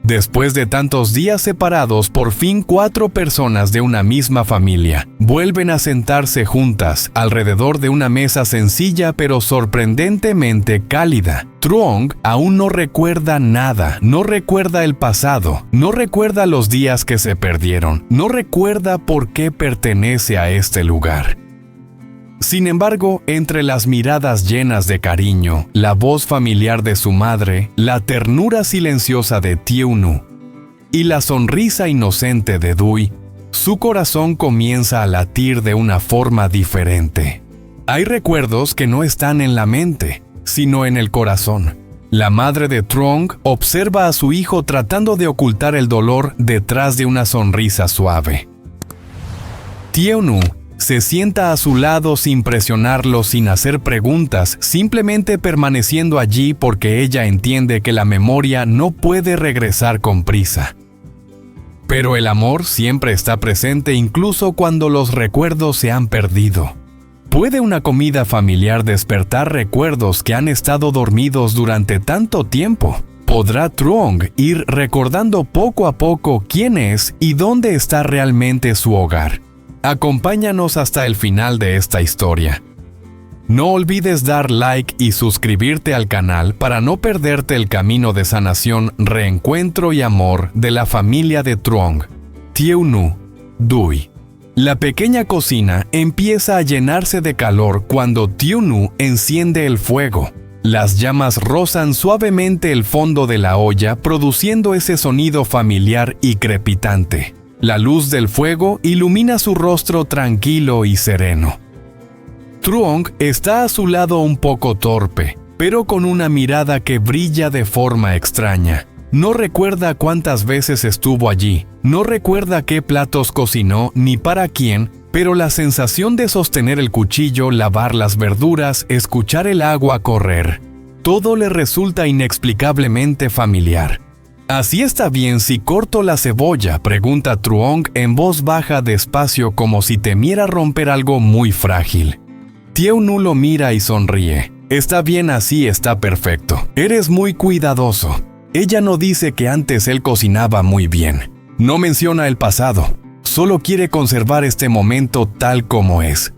Después de tantos días separados, por fin 4 personas de una misma familia vuelven a sentarse juntas alrededor de una mesa sencilla pero sorprendentemente cálida. Truong aún no recuerda nada, no recuerda el pasado, no recuerda los días que se perdieron, no recuerda por qué pertenece a este lugar. Sin embargo, entre las miradas llenas de cariño, la voz familiar de su madre, la ternura silenciosa de Tieunu y la sonrisa inocente de Dui, su corazón comienza a latir de una forma diferente. Hay recuerdos que no están en la mente, sino en el corazón. La madre de Truong observa a su hijo tratando de ocultar el dolor detrás de una sonrisa suave. Tieunu se sienta a su lado sin presionarlo, sin hacer preguntas, simplemente permaneciendo allí porque ella entiende que la memoria no puede regresar con prisa. Pero el amor siempre está presente incluso cuando los recuerdos se han perdido. ¿Puede una comida familiar despertar recuerdos que han estado dormidos durante tanto tiempo? ¿Podrá Truong ir recordando poco a poco quién es y dónde está realmente su hogar? Acompáñanos hasta el final de esta historia. No olvides dar like y suscribirte al canal para no perderte el camino de sanación, reencuentro y amor de la familia de Truong, Tieunu, Dui. La pequeña cocina empieza a llenarse de calor cuando Tieunu enciende el fuego. Las llamas rozan suavemente el fondo de la olla, produciendo ese sonido familiar y crepitante. La luz del fuego ilumina su rostro tranquilo y sereno. Truong está a su lado un poco torpe, pero con una mirada que brilla de forma extraña. No recuerda cuántas veces estuvo allí, no recuerda qué platos cocinó ni para quién, pero la sensación de sostener el cuchillo, lavar las verduras, escuchar el agua correr, todo le resulta inexplicablemente familiar. ¿Así está bien si corto la cebolla?, pregunta Truong en voz baja despacio como si temiera romper algo muy frágil. Tieunu lo mira y sonríe. Está bien así, está perfecto. Eres muy cuidadoso. Ella no dice que antes él cocinaba muy bien. No menciona el pasado. Solo quiere conservar este momento tal como es.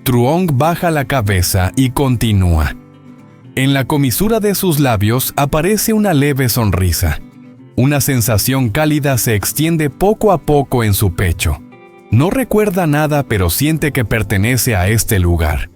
Truong baja la cabeza y continúa. En la comisura de sus labios aparece una leve sonrisa. Una sensación cálida se extiende poco a poco en su pecho. No recuerda nada, pero siente que pertenece a este lugar.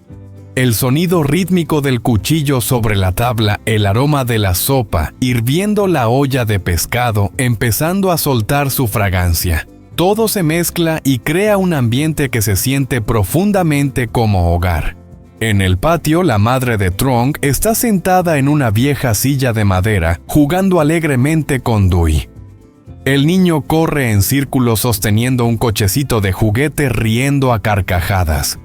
El sonido rítmico del cuchillo sobre la tabla, el aroma de la sopa, hirviendo la olla de pescado, empezando a soltar su fragancia. Todo se mezcla y crea un ambiente que se siente profundamente como hogar. En el patio, la madre de Truong está sentada en una vieja silla de madera, jugando alegremente con Dui. El niño corre en círculos sosteniendo un cochecito de juguete, riendo a carcajadas.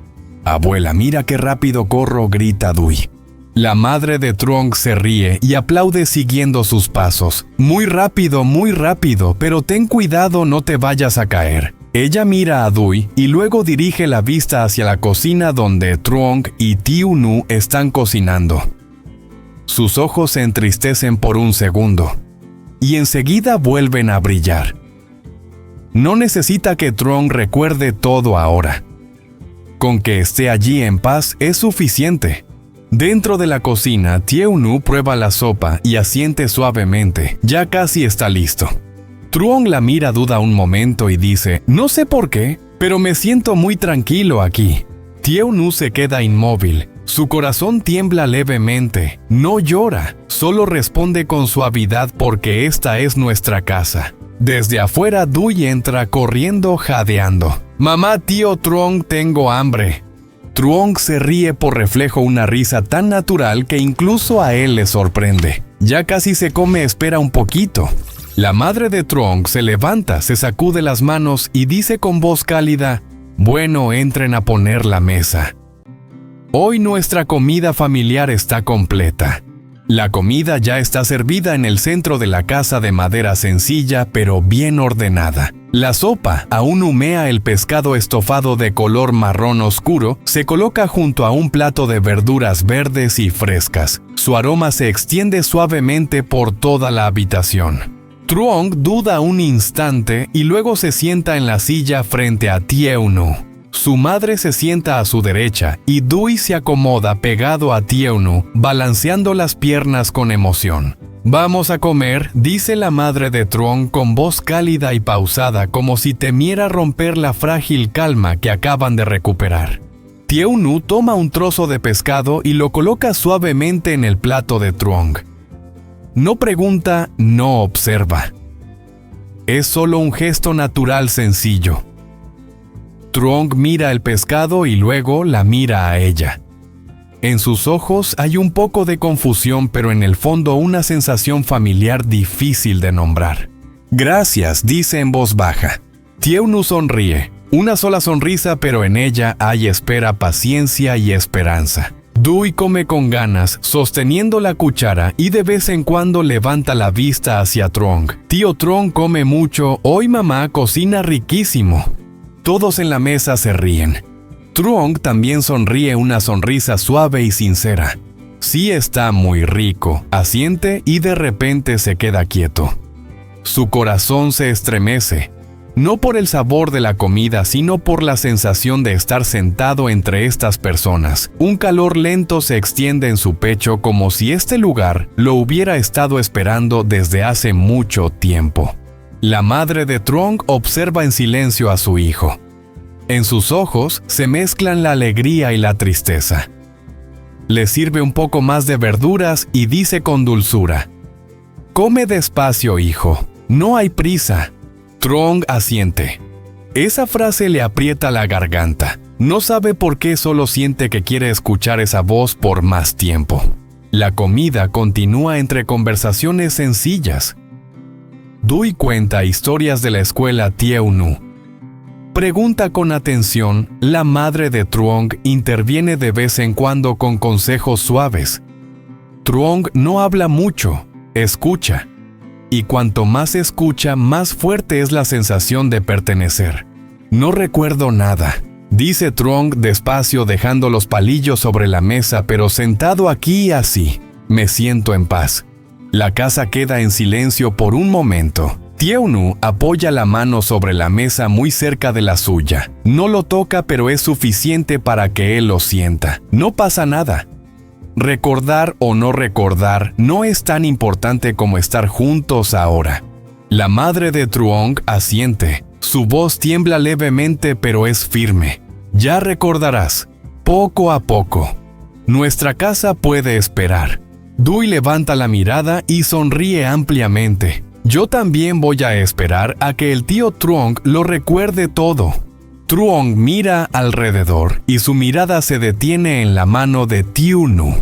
«Abuela, mira qué rápido corro», grita Dui. La madre de Truong se ríe y aplaude siguiendo sus pasos. muy rápido, pero ten cuidado, no te vayas a caer». Ella mira a Dui y luego dirige la vista hacia la cocina donde Truong y Tieunu están cocinando. Sus ojos se entristecen por un segundo y enseguida vuelven a brillar. No necesita que Truong recuerde todo ahora. Con que esté allí en paz es suficiente. Dentro de la cocina, Tieunu prueba la sopa y asiente suavemente. Ya casi está listo. Truong la mira, duda un momento y dice, «No sé por qué, pero me siento muy tranquilo aquí». Tieunu se queda inmóvil. Su corazón tiembla levemente. No llora, solo responde con suavidad porque esta es nuestra casa. Desde afuera, Dui entra corriendo, jadeando. «Mamá, tío Truong, tengo hambre». Truong se ríe por reflejo, una risa tan natural que incluso a él le sorprende. Ya casi se come, espera un poquito. La madre de Truong se levanta, se sacude las manos y dice con voz cálida, «Bueno, entren a poner la mesa. Hoy nuestra comida familiar está completa». La comida ya está servida en el centro de la casa de madera sencilla pero bien ordenada. La sopa aún humea, el pescado estofado de color marrón oscuro se coloca junto a un plato de verduras verdes y frescas. Su aroma se extiende suavemente por toda la habitación. Truong duda un instante y luego se sienta en la silla frente a Tieu-nu. Su madre se sienta a su derecha y Dui se acomoda pegado a Tieu-nu, balanceando las piernas con emoción. «Vamos a comer», dice la madre de Truong con voz cálida y pausada, como si temiera romper la frágil calma que acaban de recuperar. Tieu-nu toma un trozo de pescado y lo coloca suavemente en el plato de Truong. No pregunta, no observa. Es solo un gesto natural sencillo. Truong mira el pescado y luego la mira a ella. En sus ojos hay un poco de confusión, pero en el fondo una sensación familiar difícil de nombrar. «Gracias», dice en voz baja. Tieu-nu sonríe. Una sola sonrisa, pero en ella hay espera, paciencia y esperanza. Dui come con ganas, sosteniendo la cuchara, y de vez en cuando levanta la vista hacia Truong. «Tío Truong come mucho, hoy mamá cocina riquísimo». Todos en la mesa se ríen. Truong también sonríe, una sonrisa suave y sincera. «Sí está muy rico», asiente y de repente se queda quieto. Su corazón se estremece. No por el sabor de la comida, sino por la sensación de estar sentado entre estas personas. Un calor lento se extiende en su pecho, como si este lugar lo hubiera estado esperando desde hace mucho tiempo. La madre de Truong observa en silencio a su hijo. En sus ojos se mezclan la alegría y la tristeza. Le sirve un poco más de verduras y dice con dulzura: «Come despacio, hijo. No hay prisa». Truong asiente. Esa frase le aprieta la garganta. No sabe por qué, solo siente que quiere escuchar esa voz por más tiempo. La comida continúa entre conversaciones sencillas. Dui cuenta historias de la escuela Tieu-nu. Pregunta con atención, la madre de Truong interviene de vez en cuando con consejos suaves. Truong no habla mucho, escucha. Y cuanto más escucha, más fuerte es la sensación de pertenecer. «No recuerdo nada», dice Truong despacio, dejando los palillos sobre la mesa, «pero sentado aquí así, me siento en paz». La casa queda en silencio por un momento. Tieu-nu apoya la mano sobre la mesa muy cerca de la suya. No lo toca, pero es suficiente para que él lo sienta. No pasa nada. Recordar o no recordar no es tan importante como estar juntos ahora. La madre de Truong asiente. Su voz tiembla levemente, pero es firme. «Ya recordarás, poco a poco. Nuestra casa puede esperar». Dui levanta la mirada y sonríe ampliamente. «Yo también voy a esperar a que el tío Truong lo recuerde todo». Truong mira alrededor y su mirada se detiene en la mano de Tieu-nu.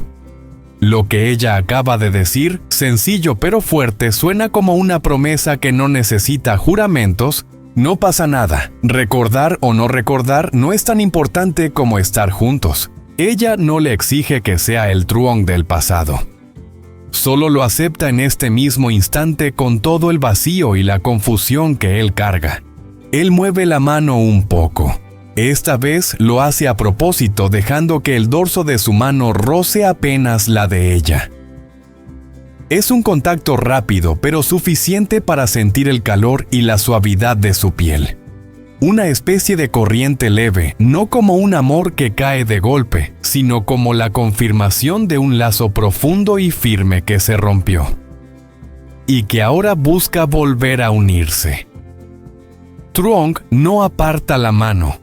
Lo que ella acaba de decir, sencillo pero fuerte, suena como una promesa que no necesita juramentos. No pasa nada. Recordar o no recordar no es tan importante como estar juntos. Ella no le exige que sea el Truong del pasado. Solo lo acepta en este mismo instante, con todo el vacío y la confusión que él carga. Él mueve la mano un poco. Esta vez lo hace a propósito, dejando que el dorso de su mano roce apenas la de ella. Es un contacto rápido, pero suficiente para sentir el calor y la suavidad de su piel. Una especie de corriente leve, no como un amor que cae de golpe, sino como la confirmación de un lazo profundo y firme que se rompió, y que ahora busca volver a unirse. Truong no aparta la mano.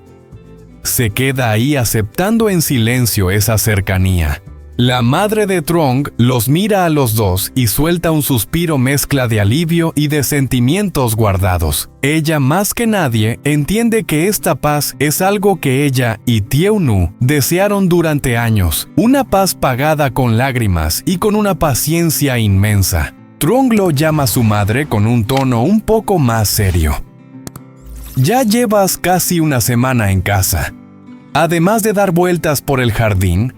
Se queda ahí aceptando en silencio esa cercanía. La madre de Truong los mira a los dos y suelta un suspiro, mezcla de alivio y de sentimientos guardados. Ella, más que nadie, entiende que esta paz es algo que ella y Tieu-nu desearon durante años. Una paz pagada con lágrimas y con una paciencia inmensa. Truong lo llama a su madre con un tono un poco más serio. «Ya llevas casi una semana en casa. Además de dar vueltas por el jardín,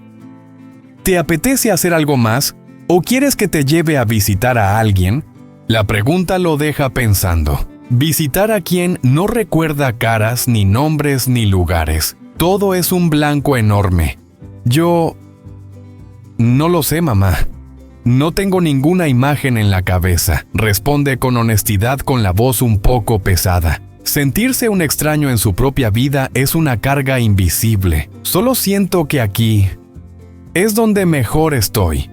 ¿te apetece hacer algo más? ¿O quieres que te lleve a visitar a alguien?» La pregunta lo deja pensando. Visitar a quien no recuerda caras, ni nombres, ni lugares. Todo es un blanco enorme. «Yo... no lo sé, mamá. No tengo ninguna imagen en la cabeza, responde con honestidad con la voz un poco pesada. Sentirse un extraño en su propia vida es una carga invisible. Solo siento que aquí es donde mejor estoy.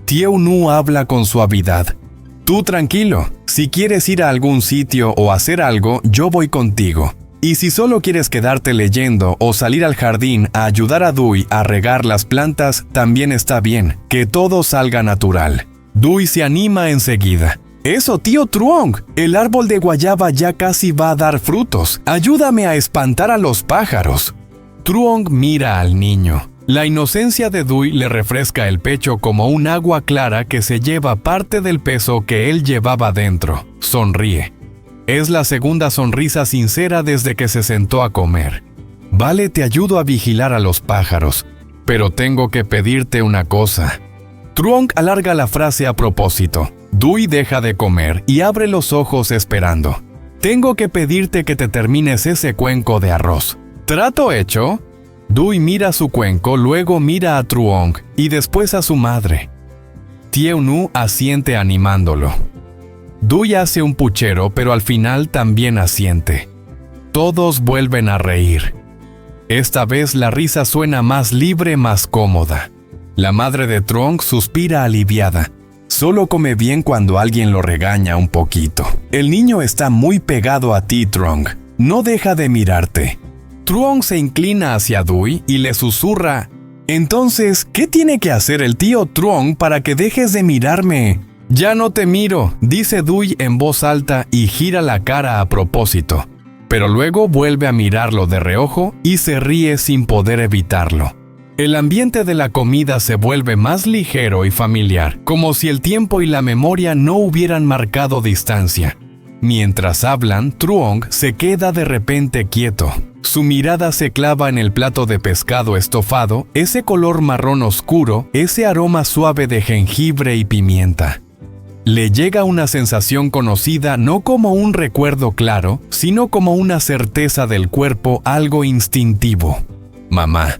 Tieu-nu habla con suavidad. Tú tranquilo, si quieres ir a algún sitio o hacer algo, yo voy contigo. Y si solo quieres quedarte leyendo o salir al jardín a ayudar a Dui a regar las plantas, también está bien, que todo salga natural. Dui se anima enseguida. ¡Eso, tío Truong! El árbol de guayaba ya casi va a dar frutos. Ayúdame a espantar a los pájaros. Truong mira al niño. La inocencia de Dui le refresca el pecho como un agua clara que se lleva parte del peso que él llevaba dentro. Sonríe. Es la segunda sonrisa sincera desde que se sentó a comer. Vale, te ayudo a vigilar a los pájaros, pero tengo que pedirte una cosa. Truong alarga la frase a propósito. Dui deja de comer y abre los ojos esperando. Tengo que pedirte que te termines ese cuenco de arroz. ¿Trato hecho? Dui mira su cuenco, luego mira a Truong y después a su madre. Tieu-nu asiente animándolo. Dui hace un puchero, pero al final también asiente. Todos vuelven a reír. Esta vez la risa suena más libre, más cómoda. La madre de Truong suspira aliviada. Solo come bien cuando alguien lo regaña un poquito. El niño está muy pegado a ti, Truong. No deja de mirarte. Truong se inclina hacia Dui y le susurra: Entonces, ¿qué tiene que hacer el tío Truong para que dejes de mirarme? Ya no te miro, dice Dui en voz alta y gira la cara a propósito. Pero luego vuelve a mirarlo de reojo y se ríe sin poder evitarlo. El ambiente de la comida se vuelve más ligero y familiar, como si el tiempo y la memoria no hubieran marcado distancia. Mientras hablan, Truong se queda de repente quieto. Su mirada se clava en el plato de pescado estofado, ese color marrón oscuro, ese aroma suave de jengibre y pimienta. Le llega una sensación conocida no como un recuerdo claro, sino como una certeza del cuerpo, algo instintivo. Mamá.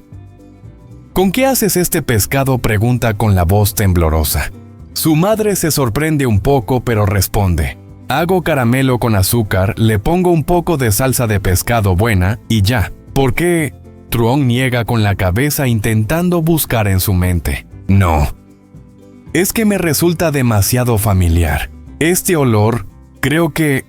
¿Con qué haces este pescado?, pregunta con la voz temblorosa. Su madre se sorprende un poco, pero responde: hago caramelo con azúcar, le pongo un poco de salsa de pescado buena y ya. ¿Por qué? Truong niega con la cabeza intentando buscar en su mente. No. Es que me resulta demasiado familiar. Este olor, creo que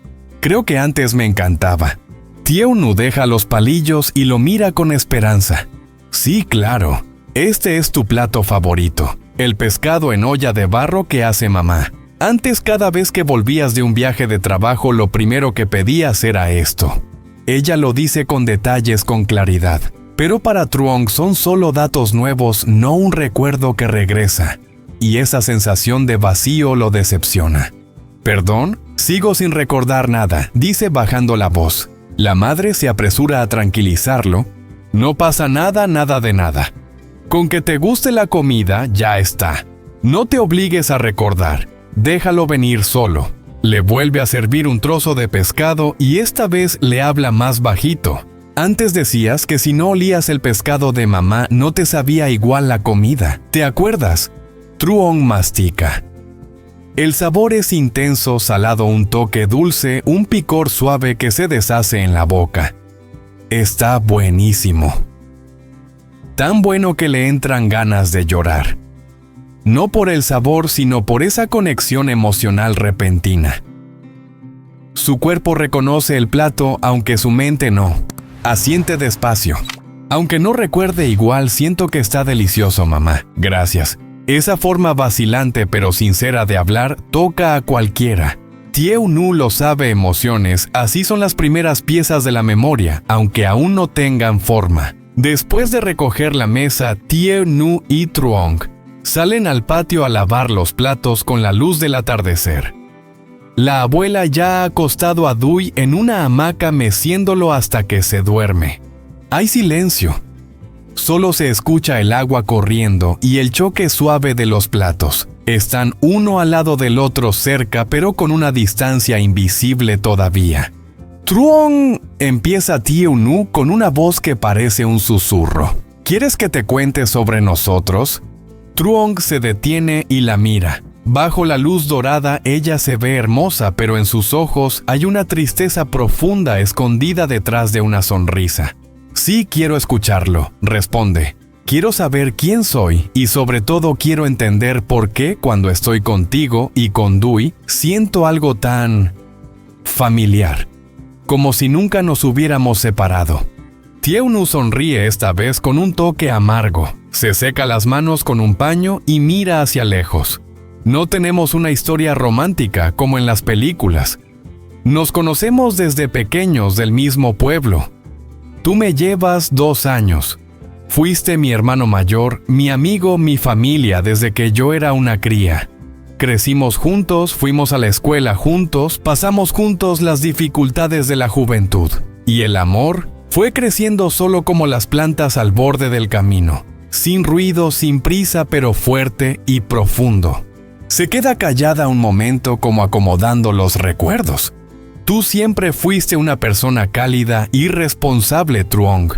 antes me encantaba. Tieu-nu deja los palillos y lo mira con esperanza. Sí, claro. Este es tu plato favorito, el pescado en olla de barro que hace mamá. Antes, cada vez que volvías de un viaje de trabajo, lo primero que pedías era esto. Ella lo dice con detalles, con claridad. Pero para Truong son solo datos nuevos, no un recuerdo que regresa. Y esa sensación de vacío lo decepciona. ¿Perdón? Sigo sin recordar nada, dice bajando la voz. La madre se apresura a tranquilizarlo. No pasa nada, nada de nada. Con que te guste la comida, ya está. No te obligues a recordar. Déjalo venir solo. Le vuelve a servir un trozo de pescado y esta vez le habla más bajito. Antes decías que si no olías el pescado de mamá no te sabía igual la comida. ¿Te acuerdas? Truong mastica. El sabor es intenso, salado, un toque dulce, un picor suave que se deshace en la boca. Está buenísimo. Tan bueno que le entran ganas de llorar. No por el sabor, sino por esa conexión emocional repentina. Su cuerpo reconoce el plato, aunque su mente no. Asiente despacio. Aunque no recuerde igual, siento que está delicioso, mamá. Gracias. Esa forma vacilante pero sincera de hablar toca a cualquiera. Tieu-nu lo sabe, emociones, así son las primeras piezas de la memoria, aunque aún no tengan forma. Después de recoger la mesa, Tieu-nu y Truong salen al patio a lavar los platos con la luz del atardecer. La abuela ya ha acostado a Dui en una hamaca meciéndolo hasta que se duerme. Hay silencio. Solo se escucha el agua corriendo y el choque suave de los platos. Están uno al lado del otro cerca, pero con una distancia invisible todavía. Truong, empieza Tieu-nu con una voz que parece un susurro. ¿Quieres que te cuente sobre nosotros? Truong se detiene y la mira. Bajo la luz dorada ella se ve hermosa, pero en sus ojos hay una tristeza profunda escondida detrás de una sonrisa. Sí, quiero escucharlo, responde. Quiero saber quién soy y sobre todo quiero entender por qué cuando estoy contigo y con Dui siento algo tan familiar, como si nunca nos hubiéramos separado. Tieu-nu sonríe esta vez con un toque amargo, se seca las manos con un paño y mira hacia lejos. No tenemos una historia romántica como en las películas. Nos conocemos desde pequeños del mismo pueblo. Tú me llevas 2 años. Fuiste mi hermano mayor, mi amigo, mi familia desde que yo era una cría. Crecimos juntos, fuimos a la escuela juntos, pasamos juntos las dificultades de la juventud. Y el amor fue creciendo solo como las plantas al borde del camino. Sin ruido, sin prisa, pero fuerte y profundo. Se queda callada un momento como acomodando los recuerdos. Tú siempre fuiste una persona cálida y responsable, Truong.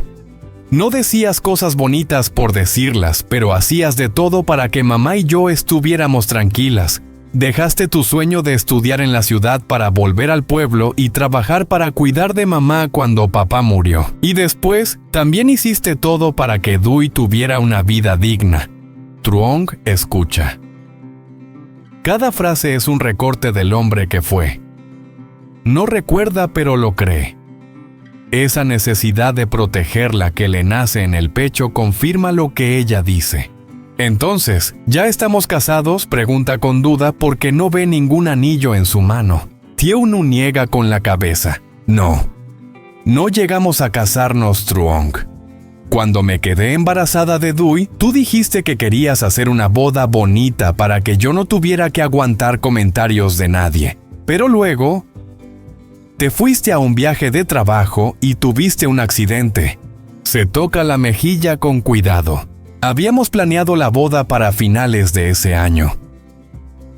No decías cosas bonitas por decirlas, pero hacías de todo para que mamá y yo estuviéramos tranquilas. Dejaste tu sueño de estudiar en la ciudad para volver al pueblo y trabajar para cuidar de mamá cuando papá murió. Y después, también hiciste todo para que Dui tuviera una vida digna. Truong escucha. Cada frase es un recorte del hombre que fue. No recuerda, pero lo cree. Esa necesidad de protegerla que le nace en el pecho confirma lo que ella dice. Entonces, ¿ya estamos casados?, pregunta con duda porque no ve ningún anillo en su mano. Tieu-nu niega con la cabeza. No. No llegamos a casarnos, Truong. Cuando me quedé embarazada de Dui, tú dijiste que querías hacer una boda bonita para que yo no tuviera que aguantar comentarios de nadie. Pero luego, te fuiste a un viaje de trabajo y tuviste un accidente. Se toca la mejilla con cuidado. Habíamos planeado la boda para finales de ese año.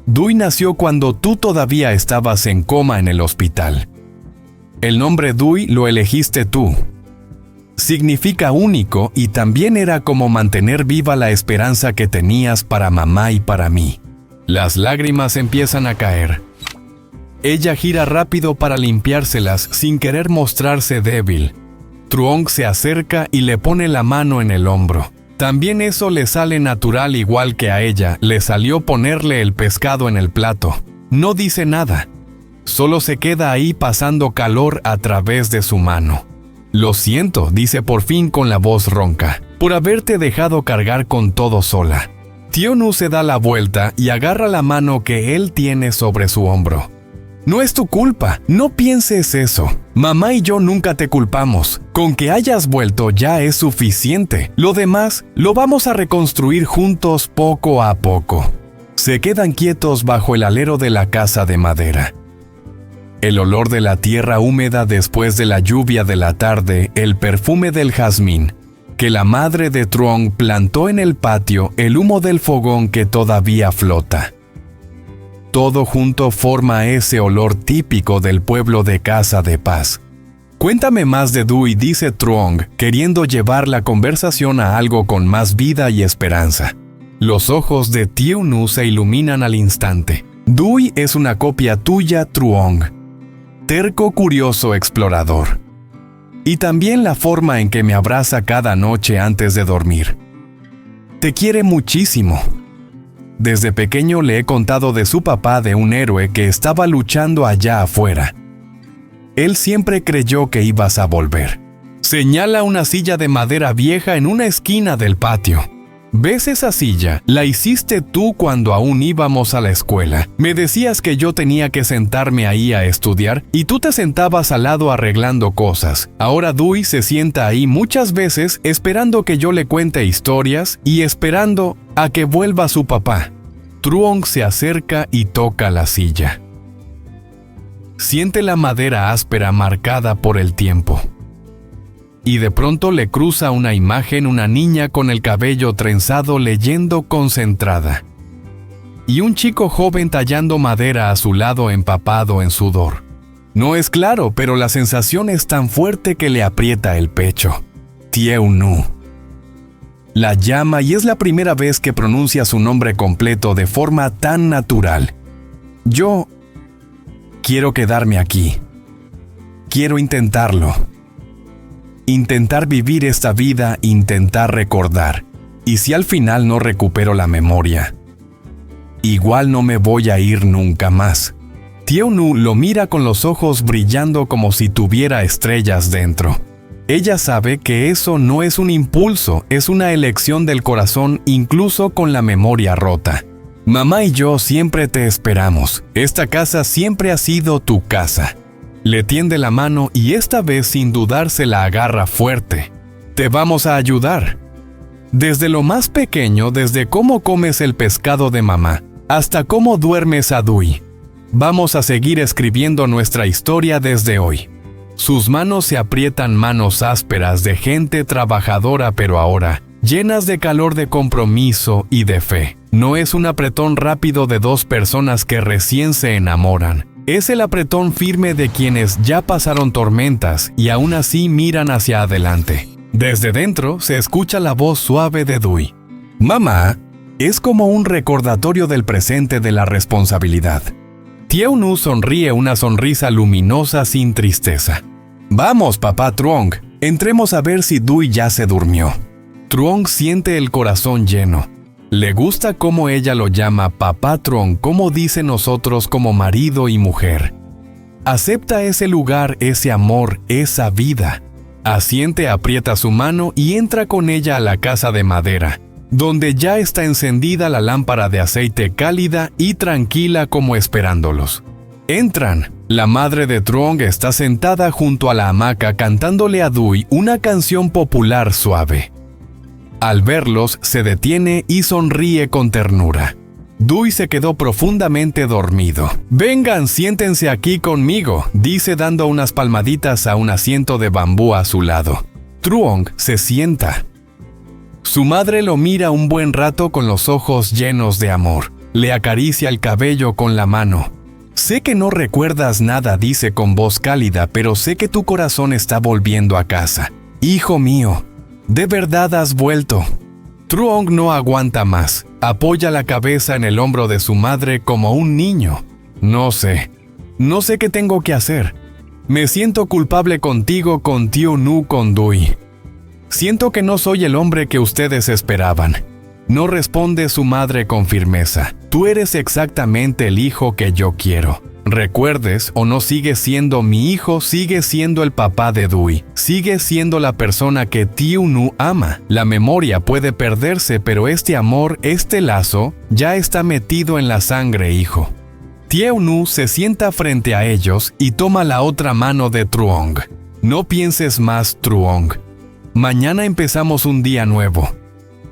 Dui nació cuando tú todavía estabas en coma en el hospital. El nombre Dui lo elegiste tú. Significa único y también era como mantener viva la esperanza que tenías para mamá y para mí. Las lágrimas empiezan a caer. Ella gira rápido para limpiárselas sin querer mostrarse débil. Truong se acerca y le pone la mano en el hombro. También eso le sale natural igual que a ella le salió ponerle el pescado en el plato. No dice nada. Solo se queda ahí pasando calor a través de su mano. Lo siento, dice por fin con la voz ronca, por haberte dejado cargar con todo sola. Tieu-nu se da la vuelta y agarra la mano que él tiene sobre su hombro. No es tu culpa, no pienses eso. Mamá y yo nunca te culpamos. Con que hayas vuelto ya es suficiente. Lo demás lo vamos a reconstruir juntos poco a poco. Se quedan quietos bajo el alero de la casa de madera. El olor de la tierra húmeda después de la lluvia de la tarde, el perfume del jazmín, que la madre de Truong plantó en el patio, el humo del fogón que todavía flota. Todo junto forma ese olor típico del pueblo de Casa de Paz. Cuéntame más de Dui, dice Truong, queriendo llevar la conversación a algo con más vida y esperanza. Los ojos de Tieu-nu se iluminan al instante. Dui es una copia tuya, Truong. Terco, curioso explorador. Y también la forma en que me abraza cada noche antes de dormir. Te quiere muchísimo. Desde pequeño le he contado de su papá, de un héroe que estaba luchando allá afuera. Él siempre creyó que ibas a volver. Señala una silla de madera vieja en una esquina del patio. ¿Ves esa silla? La hiciste tú cuando aún íbamos a la escuela. Me decías que yo tenía que sentarme ahí a estudiar y tú te sentabas al lado arreglando cosas. Ahora Dui se sienta ahí muchas veces esperando que yo le cuente historias y esperando a que vuelva su papá. Truong se acerca y toca la silla. Siente la madera áspera marcada por el tiempo. Y de pronto le cruza una imagen, una niña con el cabello trenzado leyendo concentrada. Y un chico joven tallando madera a su lado empapado en sudor. No es claro, pero la sensación es tan fuerte que le aprieta el pecho. Tieu-nu. La llama y es la primera vez que pronuncia su nombre completo de forma tan natural. Yo quiero quedarme aquí. Quiero intentarlo. Intentar vivir esta vida, intentar recordar. Y si al final no recupero la memoria, igual no me voy a ir nunca más. Tieunu lo mira con los ojos brillando como si tuviera estrellas dentro. Ella sabe que eso no es un impulso, es una elección del corazón incluso con la memoria rota. Mamá y yo siempre te esperamos. Esta casa siempre ha sido tu casa. Le tiende la mano y esta vez sin dudar se la agarra fuerte. Te vamos a ayudar. Desde lo más pequeño, desde cómo comes el pescado de mamá, hasta cómo duermes a Dui. Vamos a seguir escribiendo nuestra historia desde hoy. Sus manos se aprietan, manos ásperas de gente trabajadora, pero ahora llenas de calor, de compromiso y de fe. No es un apretón rápido de dos personas que recién se enamoran. Es el apretón firme de quienes ya pasaron tormentas y aún así miran hacia adelante. Desde dentro se escucha la voz suave de Dui. Mamá, es como un recordatorio del presente, de la responsabilidad. Tieunu sonríe una sonrisa luminosa sin tristeza. Vamos, papá Truong, entremos a ver si Dui ya se durmió. Truong siente el corazón lleno. Le gusta cómo ella lo llama papá Truong, como dice nosotros como marido y mujer. Acepta ese lugar, ese amor, esa vida. Asiente, aprieta su mano y entra con ella a la casa de madera, donde ya está encendida la lámpara de aceite cálida y tranquila como esperándolos. Entran. La madre de Truong está sentada junto a la hamaca cantándole a Dui una canción popular suave. Al verlos, se detiene y sonríe con ternura. Dui se quedó profundamente dormido. Vengan, siéntense aquí conmigo, dice dando unas palmaditas a un asiento de bambú a su lado. Truong se sienta. Su madre lo mira un buen rato con los ojos llenos de amor. Le acaricia el cabello con la mano. Sé que no recuerdas nada, dice con voz cálida, pero sé que tu corazón está volviendo a casa. Hijo mío, de verdad has vuelto. Truong no aguanta más. Apoya la cabeza en el hombro de su madre como un niño. No sé qué tengo que hacer. Me siento culpable contigo, con Tieunu, con Dui. Siento que no soy el hombre que ustedes esperaban. No responde su madre con firmeza. Tú eres exactamente el hijo que yo quiero. Recuerdes o no, sigues siendo mi hijo, sigues siendo el papá de Dui. Sigues siendo la persona que Tieunu ama. La memoria puede perderse, pero este amor, este lazo, ya está metido en la sangre, hijo. Tieunu se sienta frente a ellos y toma la otra mano de Truong. No pienses más, Truong. Mañana empezamos un día nuevo.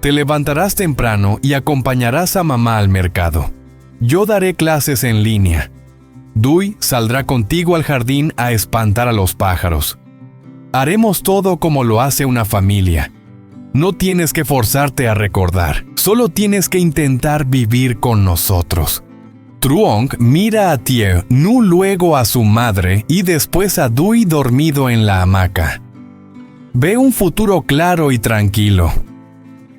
Te levantarás temprano y acompañarás a mamá al mercado. Yo daré clases en línea. Dui saldrá contigo al jardín a espantar a los pájaros. Haremos todo como lo hace una familia. No tienes que forzarte a recordar, solo tienes que intentar vivir con nosotros. Truong mira a Tieunu, luego a su madre y después a Dui dormido en la hamaca. Ve un futuro claro y tranquilo.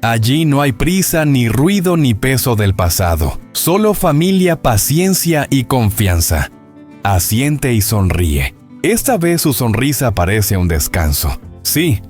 Allí no hay prisa, ni ruido, ni peso del pasado. Solo familia, paciencia y confianza. Asiente y sonríe. Esta vez su sonrisa parece un descanso. Sí,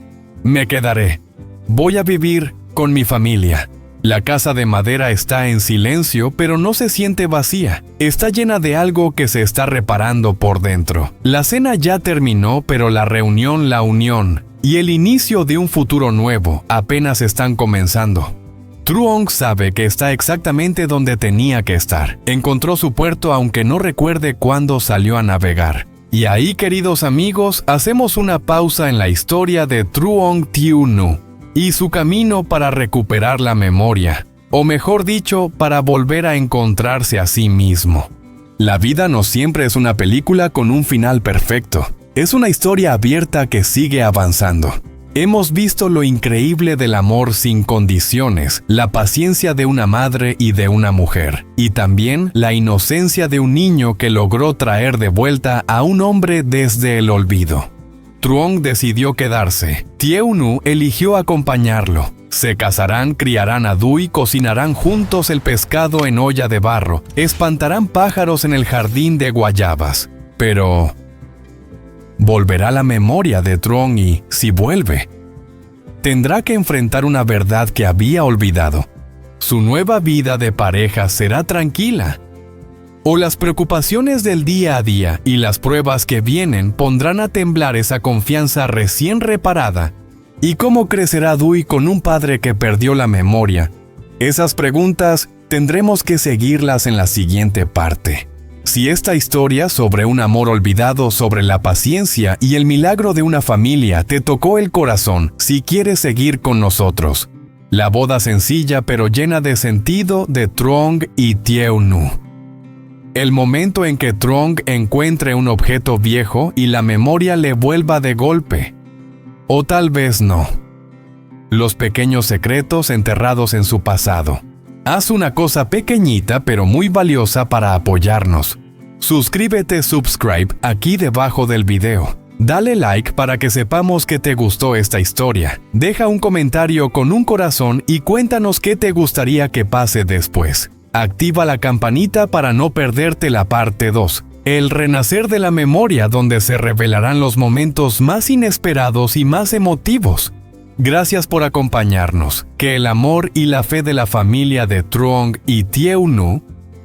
me quedaré. Voy a vivir con mi familia. La casa de madera está en silencio, pero no se siente vacía. Está llena de algo que se está reparando por dentro. La cena ya terminó, pero la reunión, la unión y el inicio de un futuro nuevo apenas están comenzando. Truong sabe que está exactamente donde tenía que estar. Encontró su puerto aunque no recuerde cuándo salió a navegar. Y ahí, queridos amigos, hacemos una pausa en la historia de Truong Tieunu y su camino para recuperar la memoria, o mejor dicho, para volver a encontrarse a sí mismo. La vida no siempre es una película con un final perfecto. Es una historia abierta que sigue avanzando. Hemos visto lo increíble del amor sin condiciones, la paciencia de una madre y de una mujer, y también la inocencia de un niño que logró traer de vuelta a un hombre desde el olvido. Truong decidió quedarse. Tieu-nu eligió acompañarlo. Se casarán, criarán a Dui, cocinarán juntos el pescado en olla de barro, espantarán pájaros en el jardín de guayabas. Pero volverá la memoria de Truong y, si vuelve, tendrá que enfrentar una verdad que había olvidado. Su nueva vida de pareja será tranquila. O las preocupaciones del día a día y las pruebas que vienen pondrán a temblar esa confianza recién reparada. ¿Y cómo crecerá Dui con un padre que perdió la memoria? Esas preguntas tendremos que seguirlas en la siguiente parte. Si esta historia sobre un amor olvidado, sobre la paciencia y el milagro de una familia te tocó el corazón, si quieres seguir con nosotros. La boda sencilla pero llena de sentido de Truong y Tieu-nu. El momento en que Truong encuentre un objeto viejo y la memoria le vuelva de golpe. O tal vez no. Los pequeños secretos enterrados en su pasado. Haz una cosa pequeñita pero muy valiosa para apoyarnos. Suscríbete, subscribe aquí debajo del video. Dale like para que sepamos que te gustó esta historia. Deja un comentario con un corazón y cuéntanos qué te gustaría que pase después. Activa la campanita para no perderte la parte 2. El renacer de la memoria, donde se revelarán los momentos más inesperados y más emotivos. Gracias por acompañarnos. Que el amor y la fe de la familia de Truong y Tieu-nu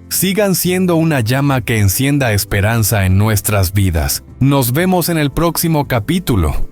sigan siendo una llama que encienda esperanza en nuestras vidas. Nos vemos en el próximo capítulo.